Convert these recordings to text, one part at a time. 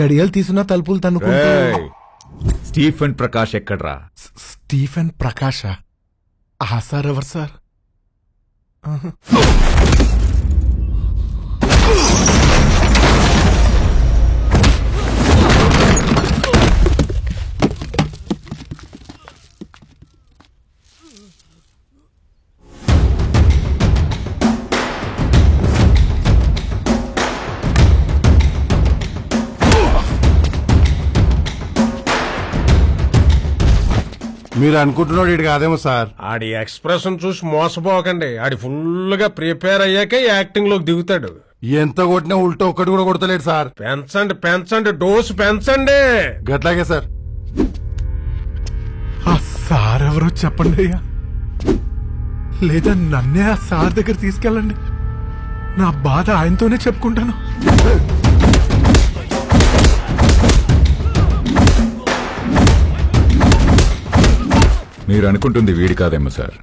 గడియలు తీసున్న తలుపులు తనుకుంటూ. స్టీఫెన్ ప్రకాష్ ఎక్కడ్రా? స్టీఫెన్ ప్రకాష్ సార్ ఎవరు సార్? మీరు అనుకుంటున్నాడు ఇటు కాదేమో సార్. ఆడి ఎక్స్ప్రెషన్ చూసి మోసపోకండి. ఆడి ఫుల్ గా ప్రిపేర్ అయ్యాకే యాక్టింగ్ లోకి దిగుతాడు. ఎంత కొట్టినా ఉల్టా ఒక్కటి కూడా కొడతలేడు సార్. పెంచండి పెంచండి, డోసు పెంచండి. గట్లాగే సార్. ఆ సార్ ఎవరో చెప్పండి అయ్యా, లేదా నన్నే ఆ సార్ దగ్గర తీసుకెళ్ళండి. నా బాధ ఆయనతోనే చెప్పుకుంటాను. మీరు అనుకుంటుంది వీడి కాదేమో సార్.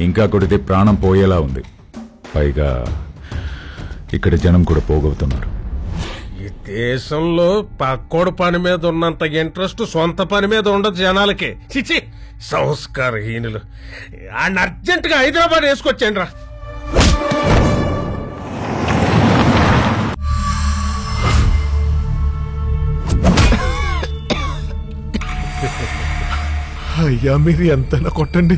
ఇంకా కొడితే ప్రాణం పోయేలా ఉంది. పైగా ఇక్కడ జనం కూడా పోగొడుతున్నారు. ఈ దేశంలో పక్కోడు పని మీద ఉన్నంత ఇంట్రెస్ట్ సొంత పని మీద ఉండదు జనాలకి. చిచి సంస్కారహీనులు. ఆయన అర్జెంట్ గా హైదరాబాద్ వేసుకొచ్చాను రా. అయ్యా మీరు ఎంతైనా కొట్టండి,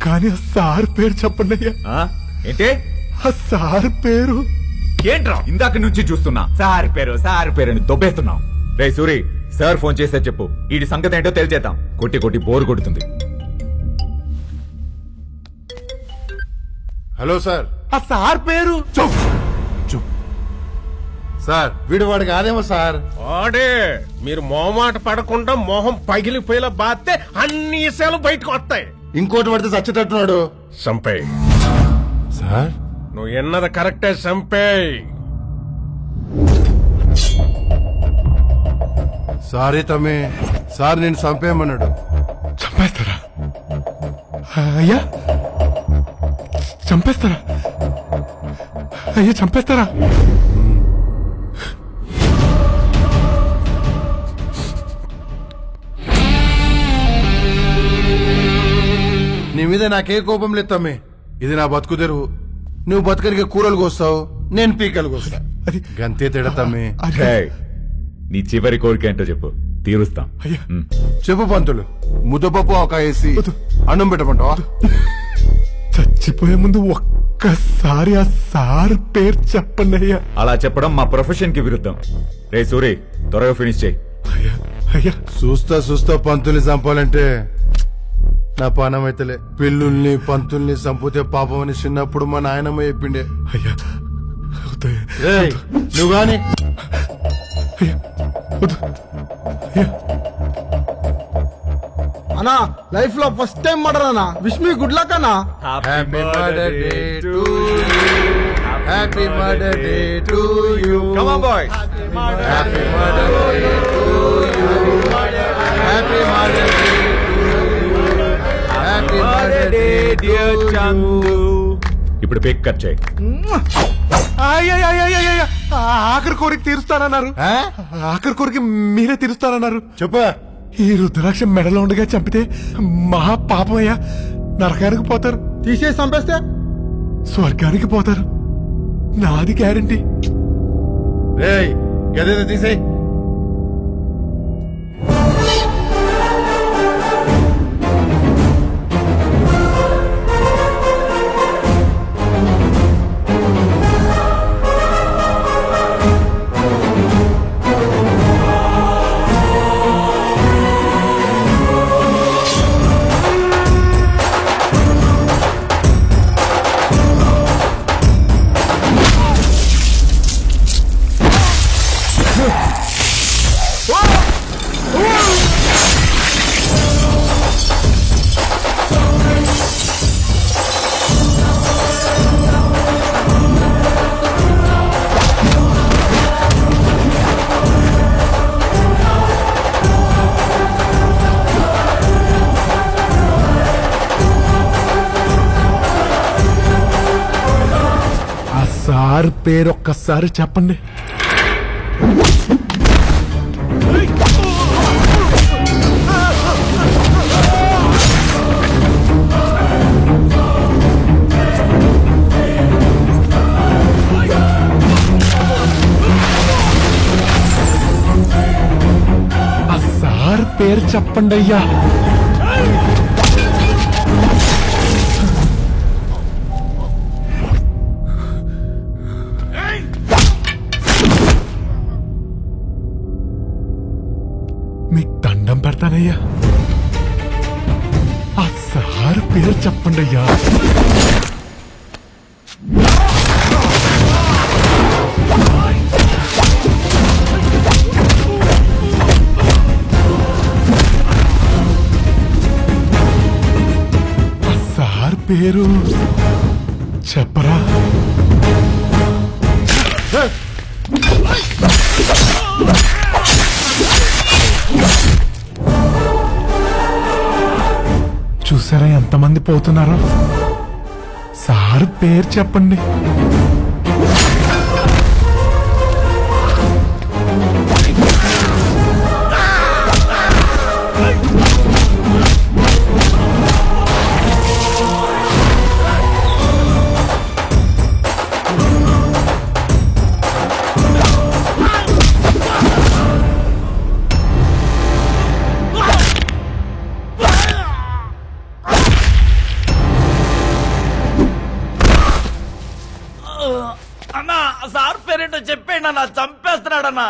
కానీ ఆ సార్ పేరు చెప్పండి అయ్యా. ఏంటి ఆ సార్ పేరు? ఏంట్రా ఇందాక నుంచి చూస్తున్నా సార్ పేరు అని దొబ్బేస్తున్నావు. రే సూరి, సార్ ఫోన్ చేస్తే చెప్పు, వీడి సంగతి ఏంటో తెలిచేద్దాం. కొట్టి కొట్టి బోరు కొడుతుంది. Hello sir. ఆ సార్ పేరు? సార్ వీడు వాడు కాదేమో సార్. వాడే. మీరు మొహమాట పడకుండా మొహం పగిలిపోయేలా బాస్తే అన్ని విషయాలు బయటకు వస్తాయి. ఇంకోటి పడితే చచ్చేటట్టున్నాడు. సంపేయ్ సార్. నువ్వు ఎన్నది కరెక్టే, సంపేయ్. సారీ తమ్మి, సార్ నేను చంపేయమన్నాడు. చంపేస్తారా అయ్యా? చంపేస్తారా అయ్యా? చంపేస్తారా? నీ మీద నాకే కోపం లేదు తమ్మి. ఇది నా బతుకు తెరువు. నువ్వు బతకనికి కూరలు కోస్తావు, నేను పీకలు కోస్తా. గంతే తేడా తమ్మి. నీ చివరి కోరిక ఏంటో చెప్పు, తీరుస్తాం. చెప్పు పంతులు. ముద్దపప్పు ఒక వేసి అన్నం పెట్టమంటావా? చచ్చిపోయే ముందు ఒక్కసారి ఆ సార్ పేరు చెప్పండి అయ్యా. అలా చెప్పడం మా ప్రొఫెషన్ కి విరుద్ధం. రే సూరి, త్వరగా ఫినిష్ చేయి. అయ్యా చూస్తా పంతుల్ని చంపాలంటే నా పానం అయితేలే. పిల్లుల్ని పంతుల్ని చంపితే పాపం అని చిన్నప్పుడు మా నాయనమ్మ చెప్పిండే. అయ్యా నువ్వు గాని అన్నా లైఫ్ లో ఫస్ట్ టైం మర్డర్ అన్నా. విష్ మీ గుడ్ లక్ అన్నా. Happy murder day to you. Happy murder day to you. Come on boys. Happy murder day to you. Happy murder day to you. Happy murder day dear Chandu. ఇప్పుడు bake cut చేయి. ఆఖరి కోరిక తీరుస్తానన్నారు. ఆఖరి కోరిక మీరే తీరుస్తానన్నారు. చెప్పు. ఈ రుద్రాక్ష మెడలో ఉండగా చంపితే మహా పాపమయ్యా. నరకానికి పోతారు. తీసేసి చంపేస్తే స్వర్గానికి పోతారు. నాది గ్యారంటీ. రేయ్ గదేదో తీసేయ్. పేరు ఒక్కసారి చెప్పండి. ఆ సార్ పేరు చెప్పండి అయ్యా. మీకు దండం పెడతానయ్యా. ఆ సార్ పేరు చెప్పండి అయ్యా. ఆ సార్ పేరు చెప్పరా? చూసారా ఎంతమంది పోతున్నారో? సార్ పేరు చెప్పండి. అన్నా సార్ పేరేంటో చెప్పేయండి అన్న, చంపేస్తున్నాడన్నా.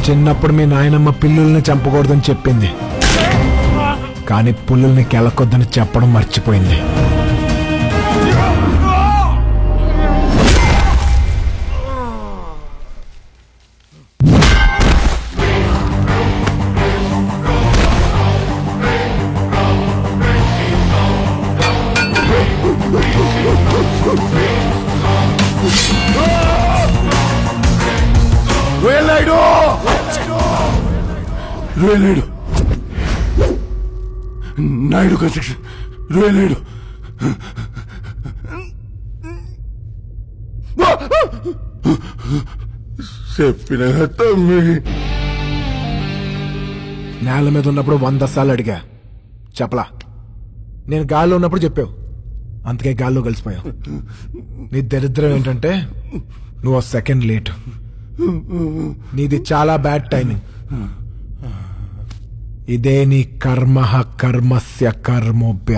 చిన్నప్పుడు మీ నాయనమ్మ పిల్లుల్ని చంపకూడదని చెప్పింది, కానీ పుల్లుల్ని కెలకొద్దని చెప్పడం మర్చిపోయింది. నాయుడు నాయుడు కన్స్ట్రక్షన్ నాయుడు చెప్పిన తమ్మి. నేల మీద ఉన్నప్పుడు 100 సార్లు అడిగా, చెప్పలా. నేను గాల్లో ఉన్నప్పుడు చెప్పావు, అందుకే గాల్లో కలిసిపోయావు. నీ దరిద్రం ఏంటంటే నువ్వు సెకండ్ లేట్. నీది చాలా బ్యాడ్ టైమింగ్. ఇదే నీ కర్మ కర్మస్య కర్మోభ్య.